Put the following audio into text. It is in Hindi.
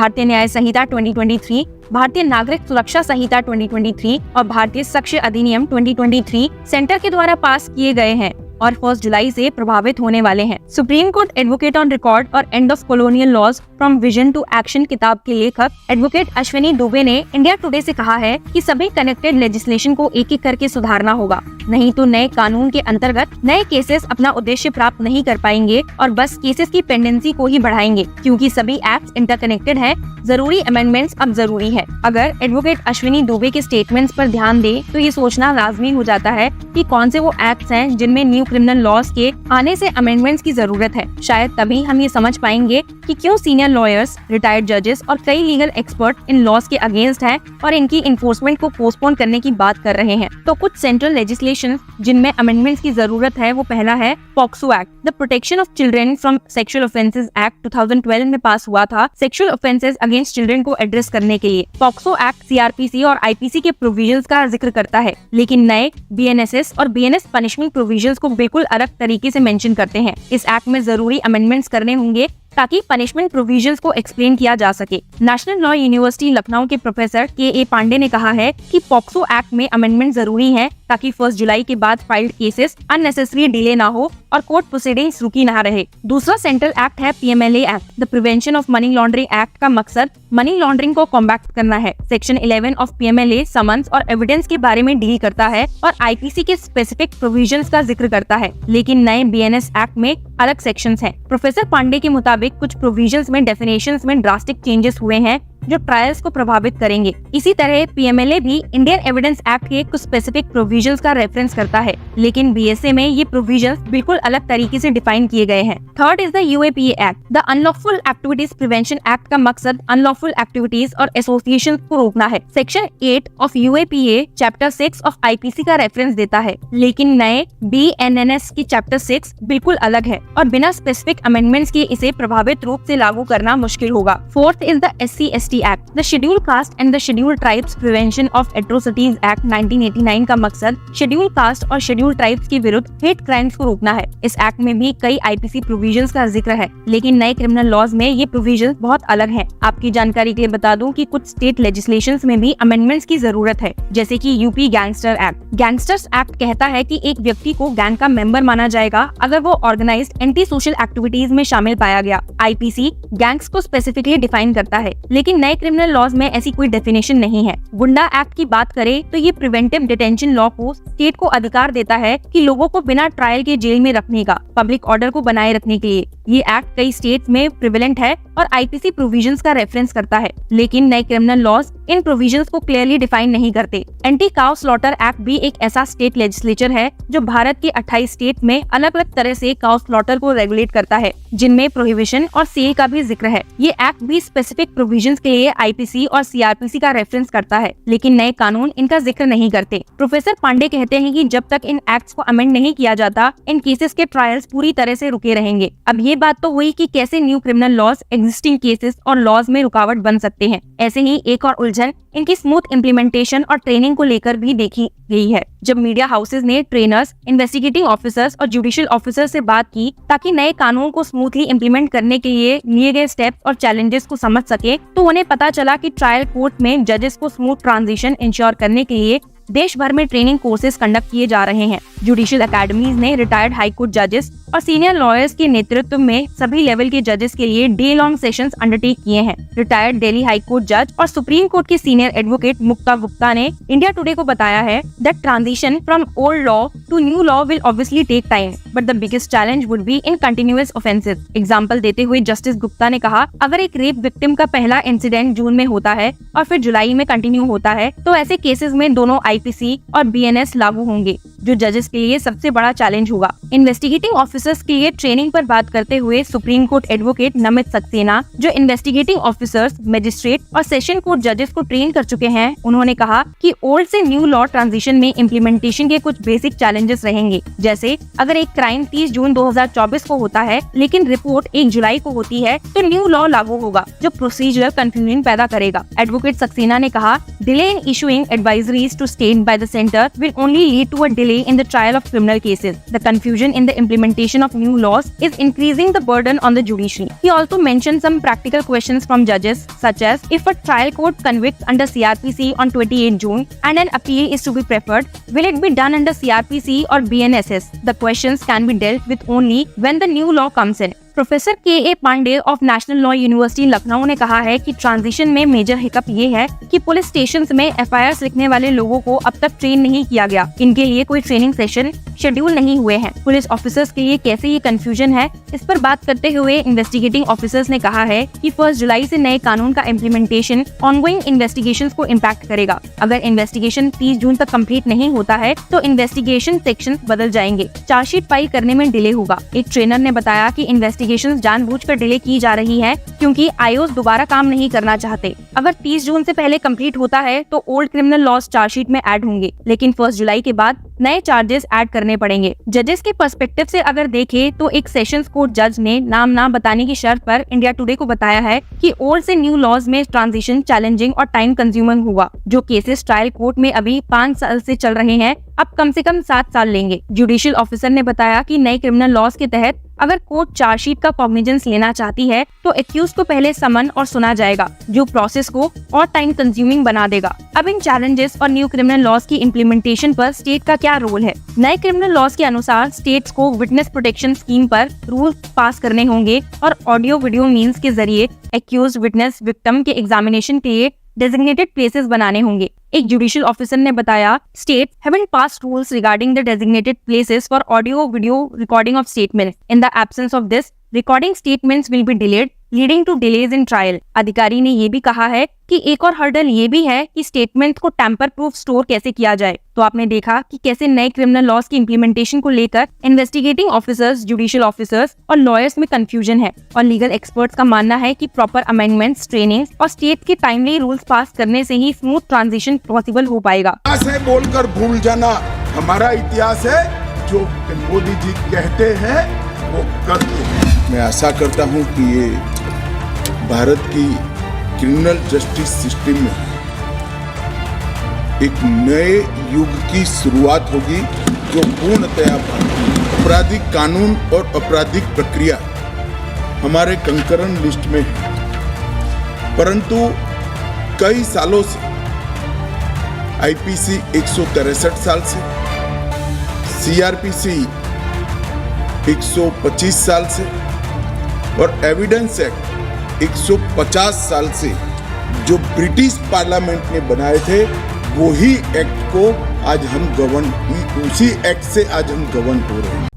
भारतीय न्याय संहिता 2023, भारतीय नागरिक सुरक्षा संहिता 2023 और भारतीय साक्ष्य अधिनियम 2023 सेंटर के द्वारा पास किए गए हैं और 1 जुलाई से प्रभावित होने वाले हैं। Supreme Court advocate on record और end of colonial laws from vision to action किताब के लेखक एडवोकेट अश्विनी दुबे ने इंडिया टुडे से कहा है कि सभी कनेक्टेड लेजिस्लेशन को एक एक करके सुधारना होगा, नहीं तो नए कानून के अंतर्गत नए केसेस अपना उद्देश्य प्राप्त नहीं कर पाएंगे और बस केसेस की पेंडेंसी को ही बढ़ाएंगे। क्योंकि सभी एक्ट इंटरकनेक्टेड है, जरूरी अमेंडमेंट्स अब जरूरी है। अगर एडवोकेट अश्विनी दुबे के स्टेटमेंट्स पर ध्यान दे तो ये सोचना लाजमी हो जाता है कि कौन से वो एक्ट्स हैं जिनमें न्यू क्रिमिनल लॉज के आने से अमेंडमेंट्स की जरूरत है। शायद तभी हम ये समझ पाएंगे कि क्यों सीनियर लॉयर्स, रिटायर्ड जजेस और कई लीगल एक्सपर्ट इन लॉज के अगेंस्ट हैं और इनकी इन्फोर्समेंट को पोस्टपोन करने की बात कर रहे हैं। तो कुछ सेंट्रल लेजिस्लेशन जिनमें अमेंडमेंट्स की जरूरत है वो पहला है POCSO act, the protection of children from sexual offences act 2012 में पास हुआ था सेक्सुअल ऑफेंसेस अगेंस्ट चिल्ड्रन को एड्रेस करने के लिए। पॉक्सो एक्ट सीआरपीसी और आईपीसी के प्रोविजंस का जिक्र करता है, लेकिन नए बीएनएसएस और बीएनएस पनिशमेंट प्रोविजंस को बिल्कुल अलग तरीके से मेंशन करते हैं। इस एक्ट में जरूरी अमेंडमेंट्स करने होंगे ताकि पनिशमेंट प्रोविजंस को एक्सप्लेन किया जा सके। नेशनल लॉ यूनिवर्सिटी लखनऊ के प्रोफेसर के पांडे ने कहा है कि पॉक्सो एक्ट में अमेंडमेंट जरूरी है ताकि 1 जुलाई के बाद फाइल्ड केसेस अननेसेसरी डिले ना हो और कोर्ट प्रोसीडिंग्स रुकी ना रहे। दूसरा सेंट्रल एक्ट है PMLA act, the prevention of money laundering act का मकसद मनी लॉन्ड्रिंग को कॉम्बैट करना है। सेक्शन 11 ऑफ पीएमएलए समन्स और एविडेंस के बारे में डील करता है और आईपीसी के स्पेसिफिक प्रोविजंस का जिक्र करता है, लेकिन नए बीएनएस एक्ट में अलग सेक्शंस हैं। प्रोफेसर पांडे के मुताबिक कुछ प्रोविजंस में डेफिनेशंस में ड्रास्टिक चेंजेस हुए हैं जो ट्रायल्स को प्रभावित करेंगे। इसी तरह पीएमएलए भी इंडियन एविडेंस एक्ट के कुछ स्पेसिफिक प्रोविजंस का रेफरेंस करता है, लेकिन बीएसए में ये प्रोविजंस बिल्कुल अलग तरीके से डिफाइन किए गए हैं। Third is the UAPA act, the unlawful activities prevention act का मकसद अनलॉफुल एक्टिविटीज और एसोसिएशन को रोकना है। Section 8 of UAPA chapter 6 of IPC का रेफरेंस देता है, लेकिन नए बीएनएनएस की चैप्टर 6 बिल्कुल अलग है और बिना स्पेसिफिक अमेंडमेंट्स के इसे प्रभावित रूप से लागू करना मुश्किल होगा। Fourth is the SC/ST act, the schedule caste and the schedule tribes prevention of atrocities act 1989 का मकसद शेड्यूल कास्ट और शेड्यूल ट्राइब्स के विरुद्ध हेट क्राइम्स को रोकना है। इस एक्ट में भी कई आईपीसी प्रोविजंस का जिक्र है, लेकिन नए क्रिमिनल लॉज में ये प्रोविजंस बहुत अलग हैं। आपकी जानकारी के लिए बता दूं कि कुछ स्टेट लेजिस्लेशंस में भी अमेंडमेंट्स की जरूरत है, जैसे कि UP gangster act. Gangsters act कहता है कि एक व्यक्ति को गैंग का मेंबर माना जाएगा अगर वो ऑर्गेनाइज्ड एंटी सोशल एक्टिविटीज में शामिल पाया गया। आईपीसी गैंग्स को स्पेसिफिकली डिफाइन करता है, लेकिन नए क्रिमिनल लॉज में ऐसी कोई डेफिनेशन नहीं है। गुंडा एक्ट की बात करें तो ये प्रिवेंटिव डिटेंशन लॉ को स्टेट को अधिकार देता है कि लोगों को बिना ट्रायल के जेल में रखने का, पब्लिक ऑर्डर को बनाए रखने के लिए। ये एक्ट कई स्टेट्स में प्रिवेलेंट है और आईपीसी प्रोविजंस का रेफरेंस करता है, लेकिन नए क्रिमिनल लॉज इन प्रोविजंस को क्लियरली डिफाइन नहीं करते। एंटी काउ स्लॉटर एक्ट भी एक ऐसा स्टेट लेजिस्लेचर है जो भारत के 28 स्टेट में अलग अलग तरह से काउ स्लॉटर को रेगुलेट करता है, जिनमें प्रोहिबिशन और सेल का भी जिक्र है। ये एक्ट भी स्पेसिफिक प्रोविजंस के लिए आईपीसी और सीआरपीसी का रेफरेंस करता है, लेकिन नए कानून इनका जिक्र नहीं करते। प्रोफेसर पांडे कहते हैं कि जब तक इन एक्ट्स को अमेंड नहीं किया जाता, इन केसेस के ट्रायल्स पूरी तरह से रुके रहेंगे। अब ये बात तो हुई कि कैसे new criminal laws existing cases और लॉज में रुकावट बन सकते हैं। ऐसे ही एक और उलझन इनकी स्मूथ इम्प्लीमेंटेशन और ट्रेनिंग को लेकर भी देखी गई है। जब मीडिया हाउसेज ने ट्रेनर्स, इन्वेस्टिगेटिंग ऑफिसर्स और जुडिशियल ऑफिसर्स से बात की ताकि नए कानून को स्मूथली इम्प्लीमेंट करने के लिए लिए गए स्टेप्स और चैलेंजेस को समझ सके, तो उन्हें पता चला कि ट्रायल कोर्ट में जजेस को स्मूथ ट्रांजिशन इंश्योर करने के लिए देश भर में ट्रेनिंग कोर्सेज कंडक्ट किए जा रहे हैं। जुडिशियल अकेडमीज ने रिटायर्ड हाई कोर्ट जजेस और सीनियर लॉयर्स के नेतृत्व में सभी लेवल के जजेस के लिए डे लॉन्ग सेशंस अंडरटेक किए हैं। रिटायर्ड दिल्ली हाई कोर्ट जज और सुप्रीम कोर्ट की सीनियर एडवोकेट मुक्ता गुप्ता ने इंडिया टुडे को बताया है that transition from old law to new law will obviously take time, but the biggest challenge would be in continuous offences. Example देते हुए जस्टिस गुप्ता ने कहा, अगर एक रेप विक्टिम का पहला इंसिडेंट जून में होता है और फिर जुलाई में कंटिन्यू होता है, तो ऐसे केसेस में दोनों आईपीसी और बीएनएस लागू होंगे, जो जजेस के लिए सबसे बड़ा चैलेंज होगा। इन्वेस्टिगेटिंग ऑफिसर्स के लिए ट्रेनिंग पर बात करते हुए supreme Court advocate Namit Saxena, जो इन्वेस्टिगेटिंग ऑफिसर्स, मजिस्ट्रेट और सेशन कोर्ट जजेस को ट्रेन कर चुके हैं, उन्होंने कहा कि ओल्ड से न्यू लॉ ट्रांजिशन में इम्प्लीमेंटेशन के कुछ बेसिक चैलेंजेस रहेंगे। जैसे अगर एक क्राइम 30 जून 2024 को होता है लेकिन रिपोर्ट 1 जुलाई को होती है, तो न्यू लॉ लागू होगा जो प्रोसीजरल कंफ्यूजन पैदा करेगा। एडवोकेट सक्सेना ने कहा, delay in issuing advisories to state by the centre will only lead to a delay delay in the trial of criminal cases. The confusion in the implementation of new laws is increasing the burden on the judiciary. He also mentioned some practical questions from judges, such as if a trial court convicts under CRPC on 28 June and an appeal is to be preferred, will it be done under CRPC or BNSS? The questions can be dealt with only when the new law comes in. Professor K Pandey of National Law University Lucknow ने कहा है कि ट्रांजिशन में मेजर हिकअप ये है कि पुलिस स्टेशंस में एफआईआर लिखने वाले लोगों को अब तक ट्रेन नहीं किया गया। इनके लिए कोई ट्रेनिंग सेशन शेड्यूल नहीं हुए हैं। पुलिस ऑफिसर्स के लिए कैसे ये कंफ्यूजन है, इस पर बात करते हुए इन्वेस्टिगेटिंग ऑफिसर्स ने कहा है कि 1 जुलाई से नए कानून का इम्प्लीमेंटेशन ऑनगोइंग इन्वेस्टिगेशंस को इम्पैक्ट करेगा। अगर इन्वेस्टिगेशन 30 जून तक कंप्लीट नहीं होता है तो इन्वेस्टिगेशन सेक्शन बदल जाएंगे। चार्जशीट फाइल करने में डिले होगा। एक ट्रेनर ने बताया कि इन्वेस्टिगेशन जानबूझकर डिले की जा रही है क्योंकि आईओस दोबारा काम नहीं करना चाहते। अगर 30 जून से पहले कंप्लीट होता है तो ओल्ड क्रिमिनल लॉज चार्जशीट में ऐड होंगे, लेकिन 1 जुलाई के बाद नए चार्जेस ऐड करने पड़ेंगे। जजेस के पर्सपेक्टिव से अगर देखें तो एक सेशंस कोर्ट जज ने नाम ना बताने की शर्त पर इंडिया टुडे को बताया है कि ओल्ड से न्यू लॉज में ट्रांजिशन चैलेंजिंग और टाइम कंज्यूमिंग हुआ। जो केसेस ट्रायल कोर्ट में अभी 5 साल से चल रहे हैं अब कम से कम 7 साल लेंगे। जुडिशियल ऑफिसर ने बताया कि नए क्रिमिनल लॉज के तहत अगर कोर्ट चार्जशीट का कॉग्निजेंस लेना चाहती है तो एक्यूज को पहले समन और सुना जाएगा, जो प्रोसेस को और टाइम कंज्यूमिंग बना देगा। अब इन चैलेंजेस और न्यू क्रिमिनल लॉज की इम्प्लीमेंटेशन पर स्टेट का क्या रोल है? नए क्रिमिनल लॉज के अनुसार स्टेट्स को विटनेस प्रोटेक्शन स्कीम पर रूल पास करने होंगे और ऑडियो वीडियो मीन्स के जरिए एक्यूज विटनेस विक्टिम के एग्जामिनेशन के लिए डेजिग्नेटेड प्लेसेस बनाने होंगे। एक जुडिशियल ऑफिसर ने बताया states haven't passed rules regarding the designated places for audio video recording of statements. In the absence of this recording statements will be delayed leading to delays in trial. अधिकारी ने ये भी कहा है कि एक और हर्डल ये भी है कि स्टेटमेंट को टैंपर प्रूफ स्टोर कैसे किया जाए। तो आपने देखा कि कैसे नए क्रिमिनल लॉज की इम्प्लीमेंटेशन को लेकर इन्वेस्टिगेटिंग ऑफिसर्स, जुडिशियल ऑफिसर्स और लॉयर्स में कंफ्यूजन है और लीगल एक्सपर्ट्स का मानना है कि प्रॉपर अमेंडमेंट्स, ट्रेनिंग और स्टेट के टाइमली रूल्स पास करने से ही स्मूथ ट्रांजिशन पॉसिबल हो पाएगा। बोलकर भूल जाना हमारा इतिहास है। जो मोदी जी कहते हैं वो करते हैं। मैं आशा करता हूँ कि ये भारत की क्रिमिनल जस्टिस सिस्टम में एक नए युग की शुरुआत होगी जो पूर्णतया आपराधिक कानून और आपराधिक प्रक्रिया हमारे कंकरन लिस्ट में है, परंतु कई सालों से आईपीसी 163 साल से, सीआरपीसी 125 साल से और एविडेंस एक्ट 150 साल से जो ब्रिटिश पार्लियामेंट ने बनाए थे वही एक्ट को आज हम उसी एक्ट से आज हम गवर्न हो रहे हैं।